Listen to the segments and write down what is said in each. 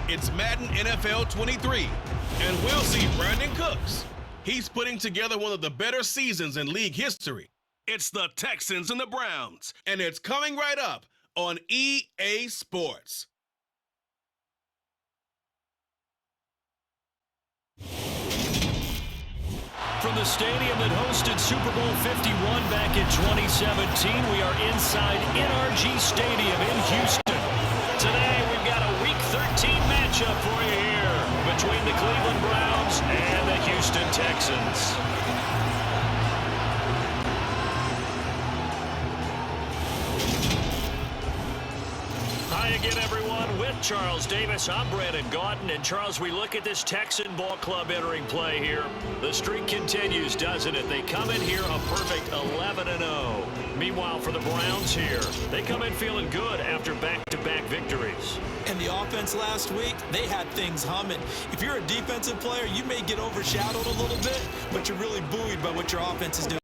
It's Madden NFL 23, and we'll see Brandon Cooks. He's putting together one of the better seasons in league history. It's the Texans and the Browns, and it's coming right up on EA Sports. From the stadium that hosted Super Bowl 51 back in 2017, we are inside NRG Stadium in Houston. Today, we've got a Week 13 matchup for you here between the Cleveland Browns and the Houston Texans. Hi again, everyone. With Charles Davis, I'm Brandon Gaudin. And Charles, we look at this Texan ball club entering play here. The streak continues, doesn't it? They come in here a perfect 11-0. Meanwhile, for the Browns here, they come in feeling good after back-to-back victories. And the offense last week, they had things humming. If you're a defensive player, you may get overshadowed a little bit, but you're really buoyed by what your offense is doing.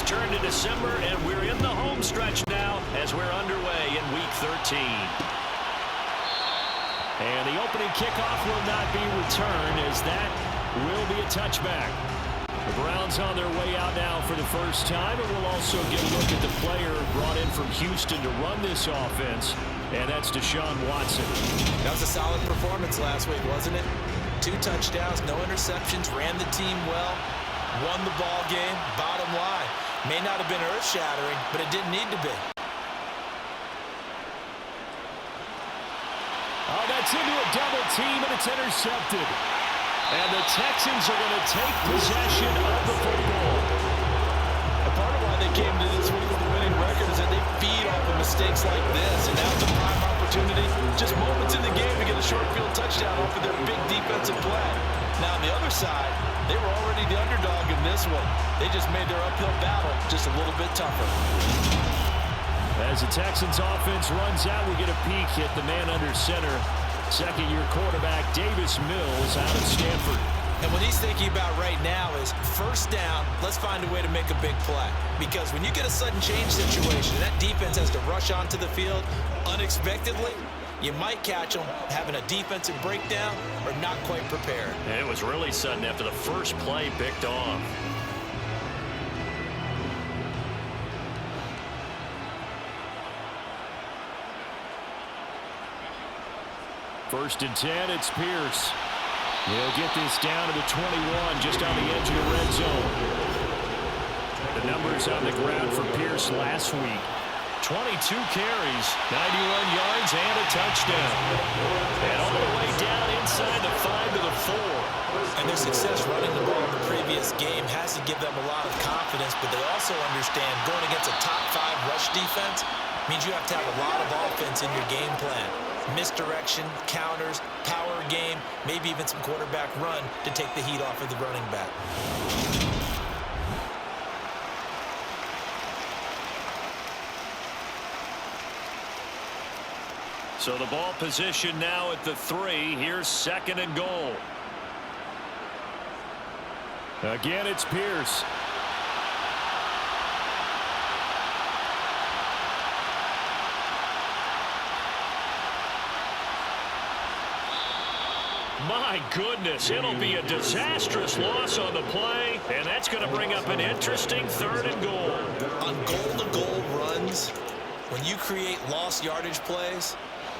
Turn to December, and we're in the home stretch now as we're underway in Week 13. And the opening kickoff will not be returned, as that will be a touchback. The Browns on their way out now for the first time, and we'll also get a look at the player brought in from Houston to run this offense, and that's Deshaun Watson. That was a solid performance last week, wasn't it? 2 touchdowns, no interceptions, ran the team well, won the ball game. Bottom line, may not have been earth-shattering, but it didn't need to be. Oh, that's into a double team, and it's intercepted. And the Texans are going to take possession of the football. And part of why they came to this week with a winning record is that they feed off of mistakes like this, and now's a prime opportunity, just moments in the game, to get a short field touchdown off of their big defensive play. Now, on the other side, they were already the underdog in this one. They just made their uphill battle just a little bit tougher. As the Texans offense runs out, we get a peek at the man under center. Second-year quarterback Davis Mills out of Stanford. And what he's thinking about right now is first down, let's find a way to make a big play. Because when you get a sudden change situation, that defense has to rush onto the field unexpectedly. You might catch them having a defensive breakdown or not quite prepared. And it was really sudden after the first play picked off. First and 10, it's Pierce. He'll get this down to the 21, just on the edge of the red zone. The numbers on the ground for Pierce last week. 22 carries, 91 yards, and a touchdown. And all the way down inside the 5 to the 4. And their success running the ball in the previous game has to give them a lot of confidence, but they also understand going against a top 5 rush defense means you have to have a lot of offense in your game plan. Misdirection, counters, power game, maybe even some quarterback run to take the heat off of the running back. So the ball position now at the 3. Here's second and goal. Again, it's Pierce. My goodness, it'll be a disastrous loss on the play, and that's going to bring up an interesting third and goal. On goal-to-goal runs, when you create lost yardage plays,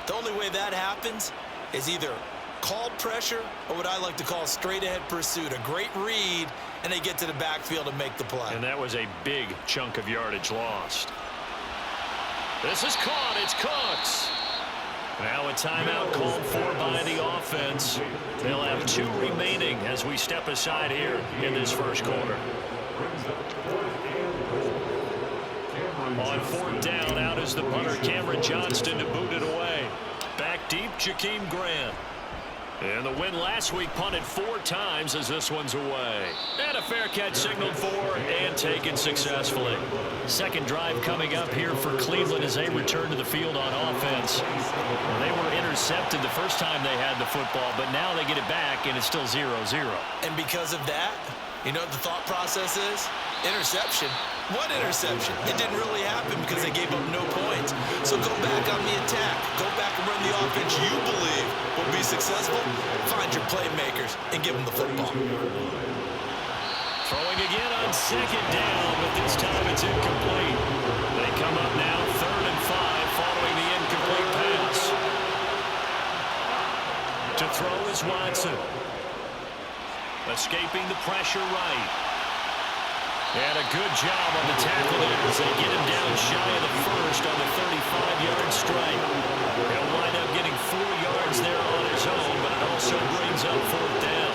the only way that happens is either called pressure or what I like to call straight-ahead pursuit. A great read, and they get to the backfield and make the play. And that was a big chunk of yardage lost. This is caught. It's Cooks. Now a timeout called for by the offense. They'll have 2 remaining as we step aside here in this first quarter. On 4th down, out is the punter Cameron Johnston to boot it away. Back deep, Jakeem Grant. And the win last week punted 4 times as this one's away. And a fair catch signaled for and taken successfully. Second drive coming up here for Cleveland as they return to the field on offense. Well, they were intercepted the first time they had the football, but now they get it back and it's still 0-0. And because of that, you know what the thought process is? Interception. What interception? It didn't really happen because they gave up no points. So go back on the attack. Go back and run the offense you believe will be successful. Find your playmakers and give them the football. Throwing again on second down, but this time it's incomplete. They come up now 3rd and 5 following the incomplete pass. To throw is Watson. Escaping the pressure right. And a good job on the tackle there as they get him down shy of the first on the 35-yard strike. He'll wind up getting 4 yards there on his own, but it also brings up 4th down.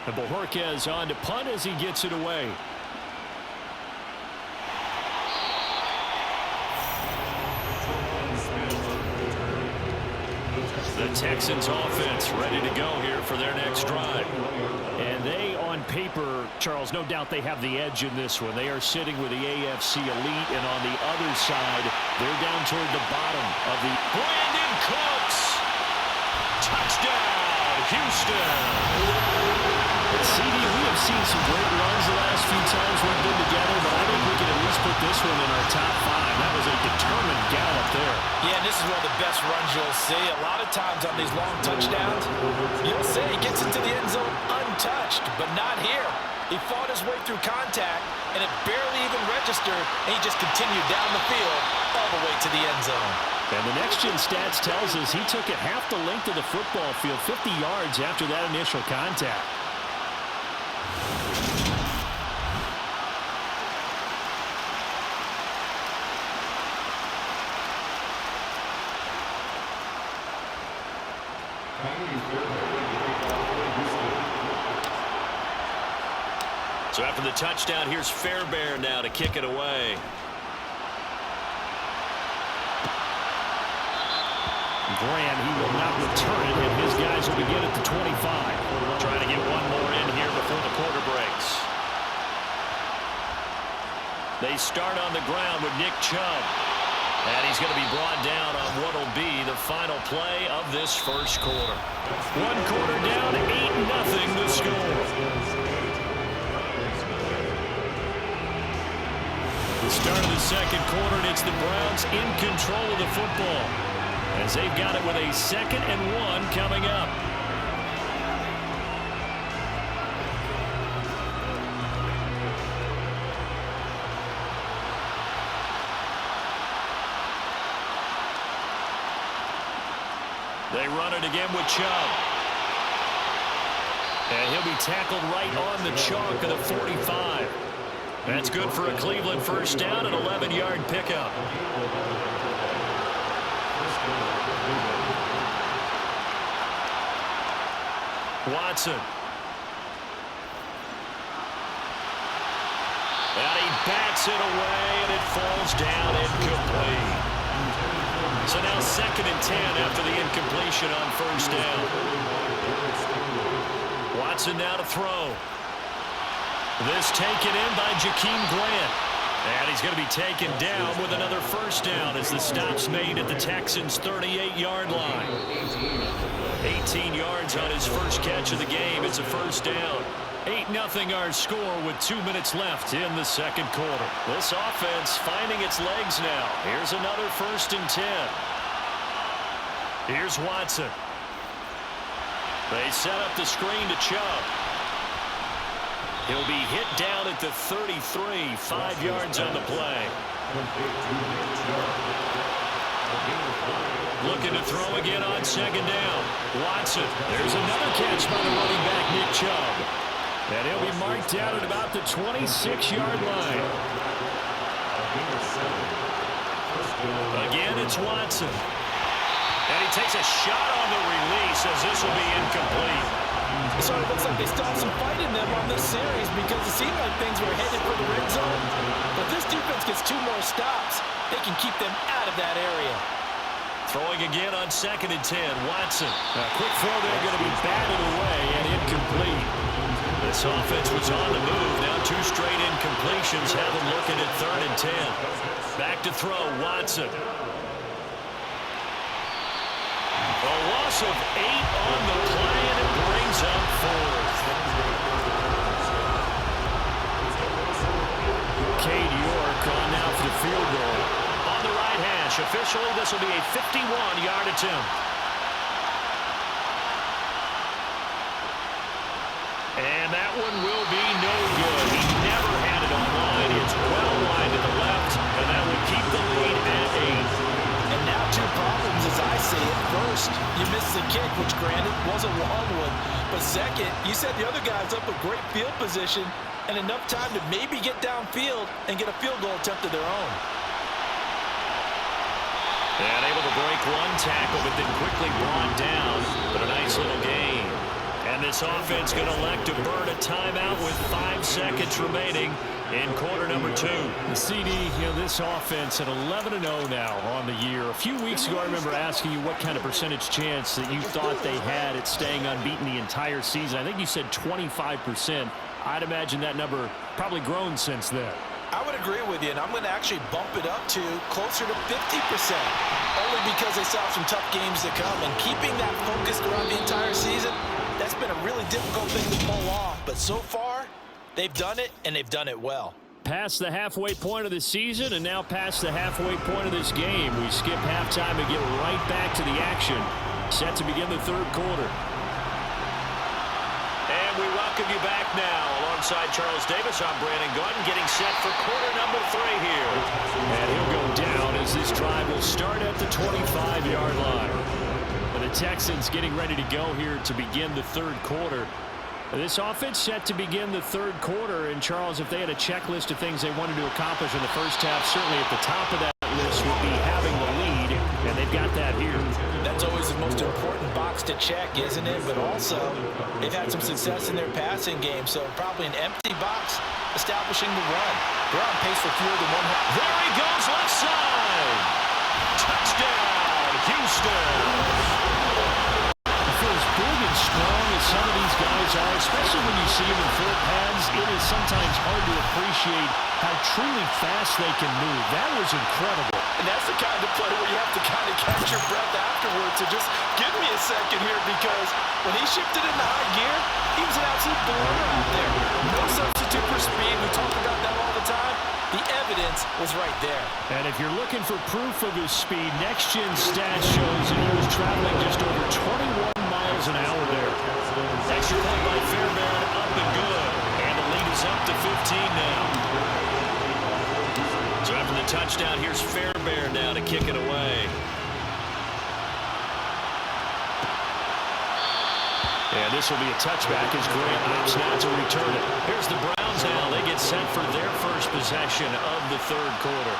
And Bojorquez on to punt as he gets it away. The Texans offense ready to go here for their next drive. And they, on paper, Charles, no doubt they have the edge in this one. They are sitting with the AFC elite, and on the other side, they're down toward the bottom of the... Brandon Cooks! Touchdown, Houston! CD, we have seen some great runs the last few times we've been together, but I think we can at least put this one in our top 5. That was a determined gallop there. Yeah, and this is one of the best runs you'll see. A lot of times on these long touchdowns, you'll see he gets into the end zone untouched, but not here. He fought his way through contact, and it barely even registered, and he just continued down the field all the way to the end zone. And the next-gen stats tells us he took it half the length of the football field, 50 yards after that initial contact. So after the touchdown, here's Fairbairn now to kick it away. Grant, he will not return it, and his guys will begin at the 25. Trying to get one more in here before the quarter breaks. They start on the ground with Nick Chubb. And he's going to be brought down on what will be the final play of this first quarter. 1 quarter down, 8-0 the score. The start of the second quarter, and it's the Browns in control of the football as they've got it with a 2nd and 1 coming up. They run it again with Chubb. And he'll be tackled right on the chalk of the 45. That's good for a Cleveland first down, an 11-yard pickup. Watson. And he bats it away, and it falls down incomplete. So now 2nd and 10 after the incompletion on first down. Watson now to throw. This taken in by Jakeem Grant. And he's going to be taken down with another first down as the stop's made at the Texans' 38-yard line. 18 yards on his first catch of the game. It's a first down. 8-0 our score with 2 minutes left in the second quarter. This offense finding its legs now. Here's another 1st and 10. Here's Watson. They set up the screen to Chubb. He'll be hit down at the 33, 5 yards on the play. Looking to throw again on 2nd down. Watson. There's another catch by the running back, Nick Chubb. And he'll be marked down at about the 26-yard line. Again, it's Watson. And he takes a shot on the release as this will be incomplete. So it looks like they still have some fight in them on this series because it seemed like things were headed for the red zone. But this defense gets 2 more stops. They can keep them out of that area. Throwing again on 2nd and 10. Watson. A quick throw there going to be batted away and incomplete. This offense was on the move. Now 2 straight incompletions have them looking at 3rd and 10. Back to throw, Watson. A loss of 8 on the play, and it brings up 4th. Cade York on now for the field goal. On the right hash. Officially, this will be a 51-yard attempt. And that one will be no good. He never had it on line. It's well wide to the left, and that will keep the lead at 8. And now 2 problems as I see it. First, you missed the kick, which granted was a long one. But second, you set the other guys up with great field position and enough time to maybe get downfield and get a field goal attempt of their own. And able to break 1 tackle, but then quickly brought down. But a nice little gain. And this offense going to elect to burn a timeout with 5 seconds remaining in quarter number 2. The CD, this offense at 11-0 now on the year. A few weeks ago, I remember asking you what kind of percentage chance that you thought they had at staying unbeaten the entire season. I think you said 25%. I'd imagine that number probably grown since then. I would agree with you, and I'm going to actually bump it up to closer to 50%, only because they still have some tough games to come. And keeping that focus throughout the entire season, that's been a really difficult thing to pull off. But so far, they've done it, and they've done it well. Past the halfway point of the season, and now past the halfway point of this game. We skip halftime and get right back to the action. Set to begin the 3rd quarter. And we welcome you back now. Alongside Charles Davis, I'm Brandon Gordon, getting set for quarter number 3 here. And he'll go down as this drive will start at the 25-yard line. And the Texans getting ready to go here to begin the 3rd quarter. This offense set to begin the 3rd quarter. And, Charles, if they had a checklist of things they wanted to accomplish in the first half, certainly at the top of that list would be having the lead, and they've got that here. That's always the most important box to check, isn't it? But also, they've had some success in their passing game, so probably an empty box establishing the run. They're on pace for fewer than 100. There he goes, left side. Touchdown, Houston. For as big and strong as some of these guys are, especially when you see them in full pads, it is sometimes hard to appreciate how truly fast they can move. That was incredible. And that's the kind of play where you have to kind of catch your breath afterwards. So just give me a second here, because when he shifted into high gear, he was an absolute balloon out there. No substitute for speed. We talk about that all the time. The evidence was right there. And if you're looking for proof of his speed, Next Gen Stats shows that he was traveling just over 21 miles an hour there. Extra point by Fairbairn, up and good. And the lead is up to 15 now. So after the touchdown, here's Fairbairn now to kick it away. And this will be a touchback as Grant opts not to return it. Here's the Browns now. They get set for their first possession of the 3rd quarter.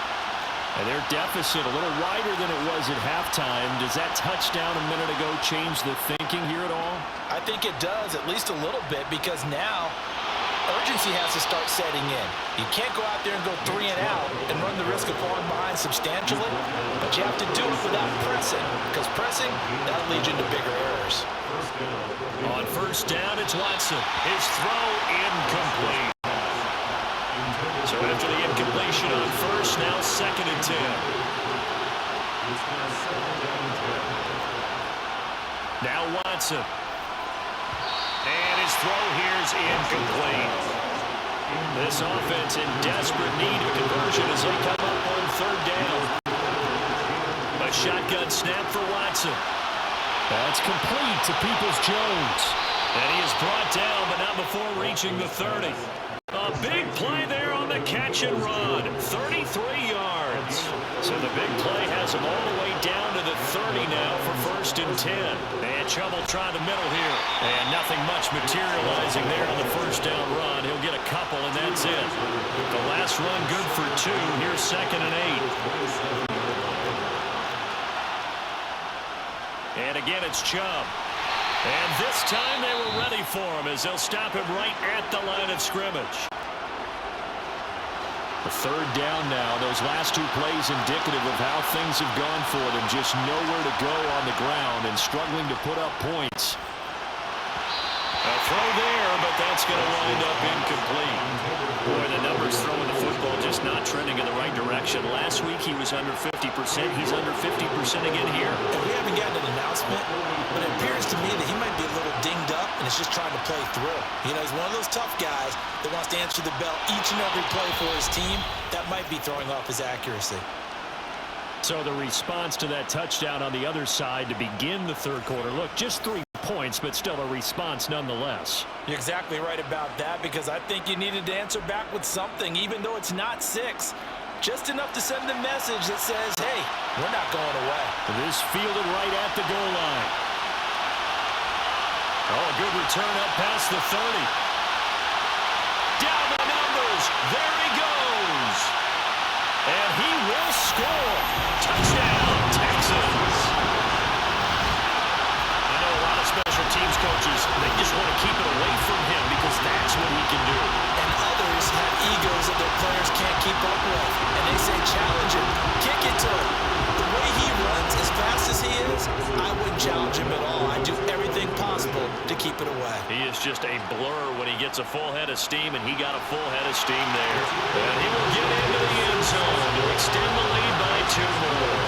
And their deficit a little wider than it was at halftime. Does that touchdown a minute ago change the thinking here at all? I think it does, at least a little bit, because now urgency has to start setting in. You can't go out there and go 3 and out and run the risk of falling behind substantially, but you have to do it without pressing, because pressing, that'll lead you into bigger errors. On first down, it's Watson. His throw incomplete. So after the incompletion on first, now 2nd and 10. Now Watson. And his throw here is incomplete. This offense in desperate need of conversion as they come up on 3rd down. A shotgun snap for Watson. That's complete to Peoples-Jones. And he is brought down, but not before reaching the 30. A big play there on the catch and run. 33 yards. So the big play has him all the way down to the 30 now for 1st and 10. And Chubb will try the middle here. And nothing much materializing there on the 1st down run. He'll get a couple, and that's it. The last run good for 2. Here's 2nd and 8. And again, it's Chubb. And this time they were ready for him as they'll stop him right at the line of scrimmage. Third down now. Those last two plays indicative of how things have gone for them. Just nowhere to go on the ground and struggling to put up points. A throw there, but that's going to wind up incomplete. Boy, the numbers throwing the football just not trending in the right direction. Last week he was under 50%. He's under 50% again here. And we haven't gotten an announcement, but it appears to me that he might be a little dinged up and is just trying to play through. You know, he's one of those tough guys that wants to answer the bell each and every play for his team. That might be throwing off his accuracy. So the response to that touchdown on the other side to begin the third quarter. Look, just 3 points, but still a response nonetheless. You're exactly right about that, because I think you needed to answer back with something, even though it's not 6. Just enough to send a message that says, hey, we're not going away. This fielded right at the goal line. Oh, a good return up past the 30. Down the numbers. There he goes. And he will score. Touchdown, Texans. I know a lot of special teams coaches, they just want to keep it away from him because that's what he can do. And others have egos that their players can't keep up with. And they say, challenge him, kick it to him. The way he runs, as fast as he is, I wouldn't challenge him at all. I'd do everything possible to keep it away. He is just a blur when he gets a full head of steam, and he got a full head of steam there. And he will get into the end zone to extend the lead by 2 more.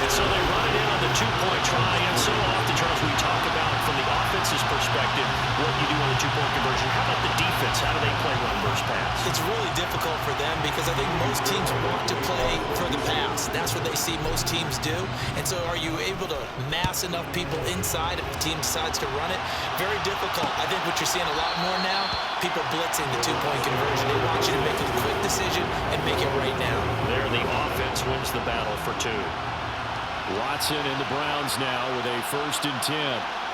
And so they run it in on the 2-point try. And so often, Charles, we talk about from the offense's perspective what you do on the 2-point conversion. How about the defense? How do they play run versus pass? It's really difficult for them because I think most teams want to play for the pass. That's what they see most teams do. And so are you able to mass enough people inside if the team decides to run it? Very difficult. I think what you're seeing a lot more now, people blitzing the 2-point conversion. They want you to make a quick decision and make it right now. There, the offense wins the battle for 2. Watson and the Browns now with a 1st and 10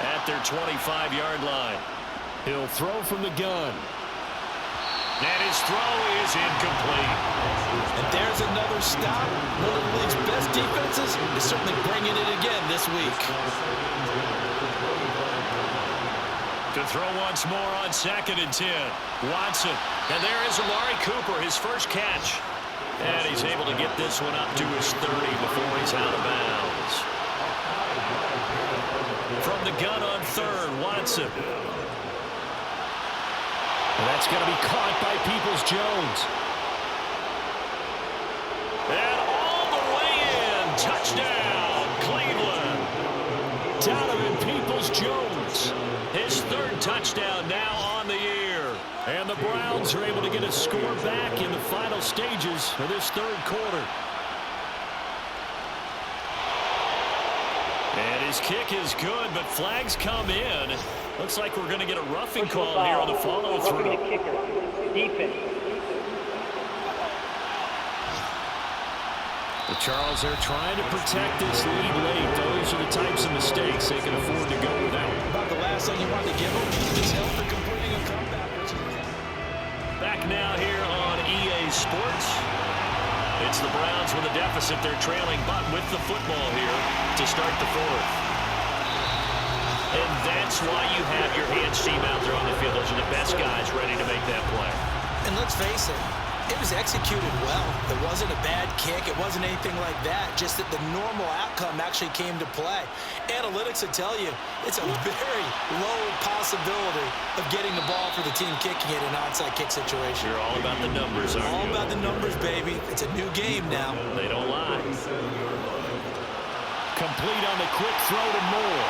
at their 25-yard line. He'll throw from the gun. And his throw is incomplete. And there's another stop. One of the league's best defenses is certainly bringing it again this week. To throw once more on 2nd and 10. Watson. And there is Amari Cooper, his first catch. And he's able to get this one up to his 30 before he's out of bounds. From the gun on 3rd, Watson. And that's going to be caught by Peoples-Jones. And all the way in. Touchdown, Cleveland. Donovan Peoples-Jones. His 3rd touchdown now on the year. And the Browns are able to get a score back in the final stages of this 3rd quarter. And his kick is good, but flags come in. Looks like we're going to get a roughing call here on the follow-through. Charles, they're trying to protect this lead late. Those are the types of mistakes they can afford to go without. About the last thing you want to give them is help for completing a comeback. Back now here on EA Sports. It's the Browns with a deficit. They're trailing, but with the football here to start the 4th. And that's why you have your hands team out there on the field. Those are the best guys ready to make that play. And let's face it, it was executed well. It wasn't a bad kick. It wasn't anything like that. Just that the normal outcome actually came to play. Analytics will tell you it's a very low possibility of getting the ball for the team kicking it in an onside kick situation. You're all about the numbers, aren't you? All about the numbers, baby. It's a new game now. They don't lie. Complete on the quick throw to Moore.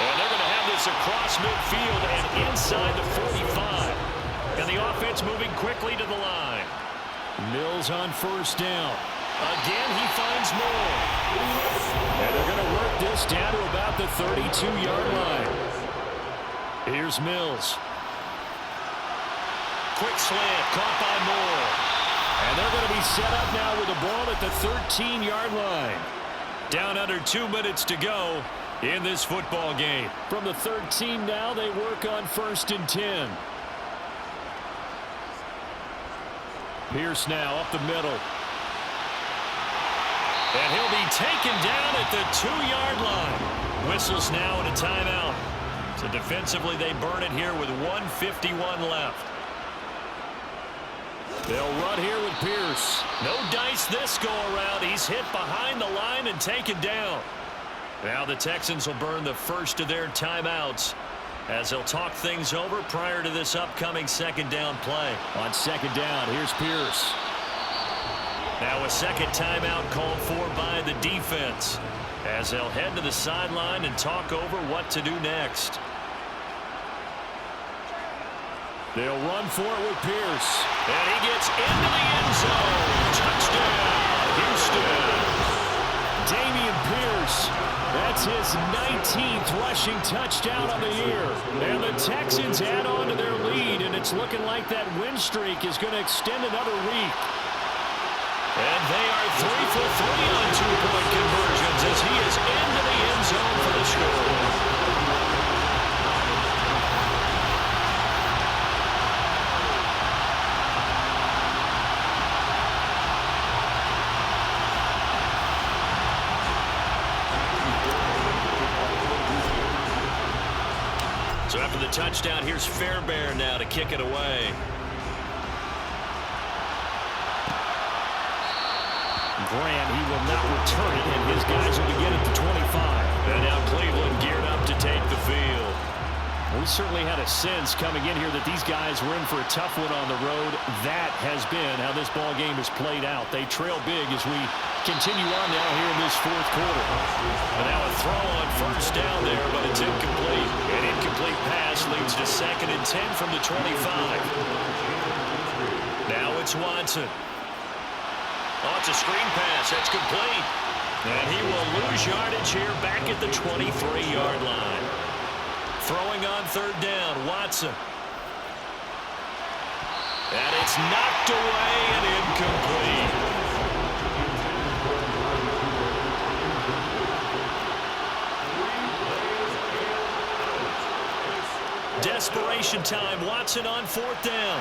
And they're going to have this across midfield and inside the 45. And the offense moving quickly to the line. Mills on 1st down. Again, he finds Moore. And they're going to work this down to about the 32-yard line. Here's Mills. Quick slant, caught by Moore. And they're going to be set up now with the ball at the 13-yard line. Down under 2 minutes to go in this football game. From the 13 now, they work on 1st and 10. Pierce now up the middle. And he'll be taken down at the 2-yard line. Whistles now and a timeout. So defensively they burn it here with 1:51 left. They'll run here with Pierce. No dice this go-around. He's hit behind the line and taken down. Now the Texans will burn the first of their timeouts as they'll talk things over prior to this upcoming second down play. On second down, here's Pierce. Now a second timeout called for by the defense as they'll head to the sideline and talk over what to do next. They'll run for it with Pierce. And he gets into the end zone. Touchdown, Houston. Dameon Pierce. That's his 19th rushing touchdown on the year. And the Texans add on to their lead, and it's looking like that win streak is going to extend another week. And they are 3 for 3 on two-point conversions as he is into the end zone for the score. So after the touchdown, here's Fairbairn now to kick it away. Grant, he will not return it, and his guys will begin at the 25. And now Cleveland geared up to take the field. We certainly had a sense coming in here that these guys were in for a tough one on the road. That has been how this ball game has played out. They trail big as we continue on now here in this fourth quarter. And now a throw on first down there, but it's incomplete. An incomplete pass leads to 2nd and 10 from the 25. Now it's Watson. Oh, it's a screen pass. That's complete. And he will lose yardage here back at the 23-yard line. Throwing on third down, Watson. And it's knocked away and incomplete. Desperation time, Watson on fourth down.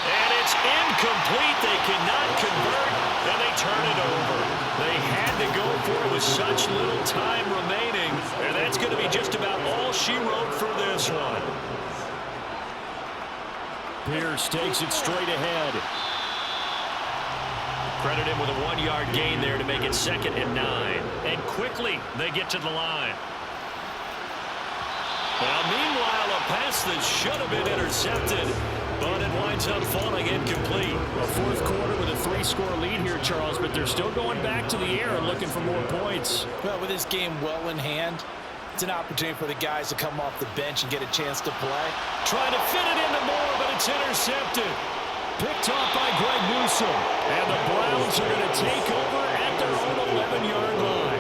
And it's incomplete. They cannot convert, and they turn it over. They had to go for it with such little time remaining, and that's going to be just about all she wrote for this one. Pierce takes it straight ahead. Credit him with a 1-yard gain there to make it 2nd and 9. And quickly, they get to the line. Well, meanwhile, a pass that should have been intercepted, but it winds up falling incomplete. A fourth quarter with a 3-score lead here, Charles, but they're still going back to the air and looking for more points. Well, with this game well in hand, it's an opportunity for the guys to come off the bench and get a chance to play. Trying to fit it into Moore, but it's intercepted. Picked off by Greg Newsome. And the Browns are going to take over at their own 11-yard line.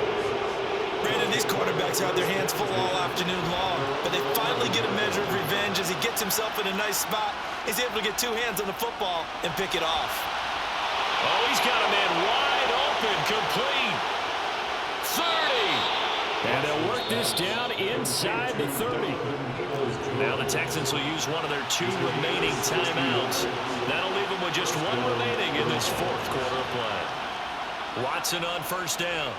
Brandon, these quarterbacks have their hands full all afternoon long, but they finally get a measure of revenge as he gets himself in a nice spot. He's able to get 2 hands on the football and pick it off. Oh, he's got a man wide open, complete. 30. And they'll work this down inside the 30. Now the Texans will use one of their 2 remaining timeouts. That'll leave them with just 1 remaining in this fourth quarter of play. Watson on first down.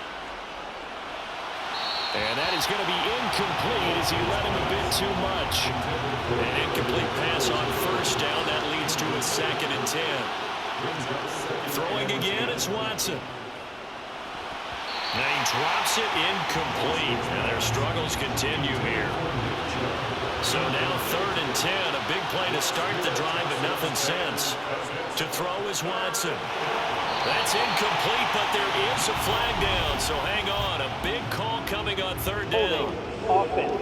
And that is going to be incomplete as he led him a bit too much. An incomplete pass on first down. That leads to a 2nd and 10. Throwing again, it's Watson. And he drops it incomplete. And their struggles continue here. So now 3rd and 10. A big play to start the drive, but nothing since. To throw is Watson. That's incomplete, but there is a flag down, so hang on. A big call coming on 3rd down. Offense.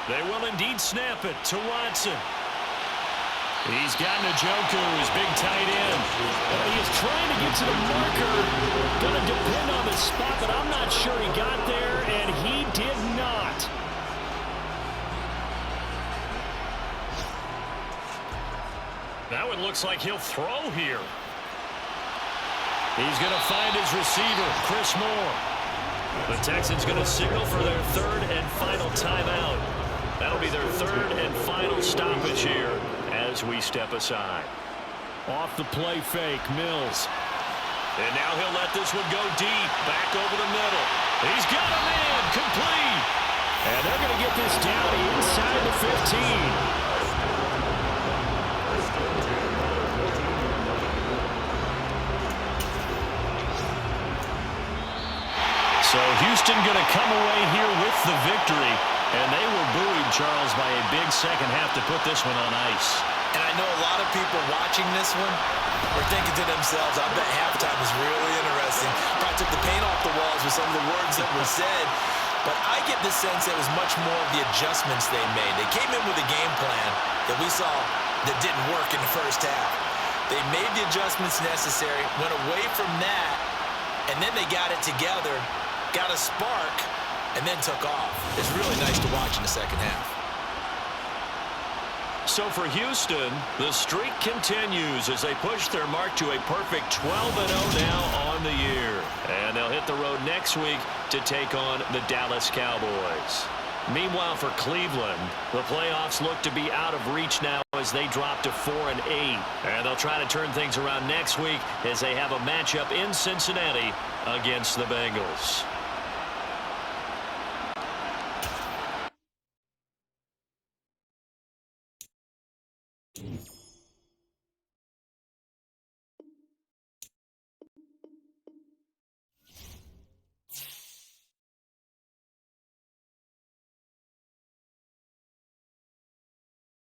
They will indeed snap it to Watson. He's got Njoku, his big tight end. He is trying to get to the marker. Going to depend on the spot, but I'm not sure he got there, and he did not. Now it looks like he'll throw here. He's going to find his receiver, Chris Moore. The Texans going to signal for their 3rd and final timeout. That'll be their 3rd and final stoppage here as we step aside. Off the play fake, Mills. And now he'll let this one go deep, back over the middle. He's got a man, complete. And they're going to get this down inside the 15. So Houston going to come away here with the victory. And they were buoyed, Charles, by a big second half to put this one on ice. And I know a lot of people watching this one were thinking to themselves, I bet halftime was really interesting. Probably took the paint off the walls with some of the words that were said. But I get the sense it was much more of the adjustments they made. They came in with a game plan that we saw that didn't work in the first half. They made the adjustments necessary, went away from that, and then they got it together, got a spark, and then took off. It's really nice to watch in the second half. So for Houston, the streak continues as they push their mark to a perfect 12-0 now on the year. And they'll hit the road next week to take on the Dallas Cowboys. Meanwhile, for Cleveland, the playoffs look to be out of reach now as they drop to 4-8. And they'll try to turn things around next week as they have a matchup in Cincinnati against the Bengals.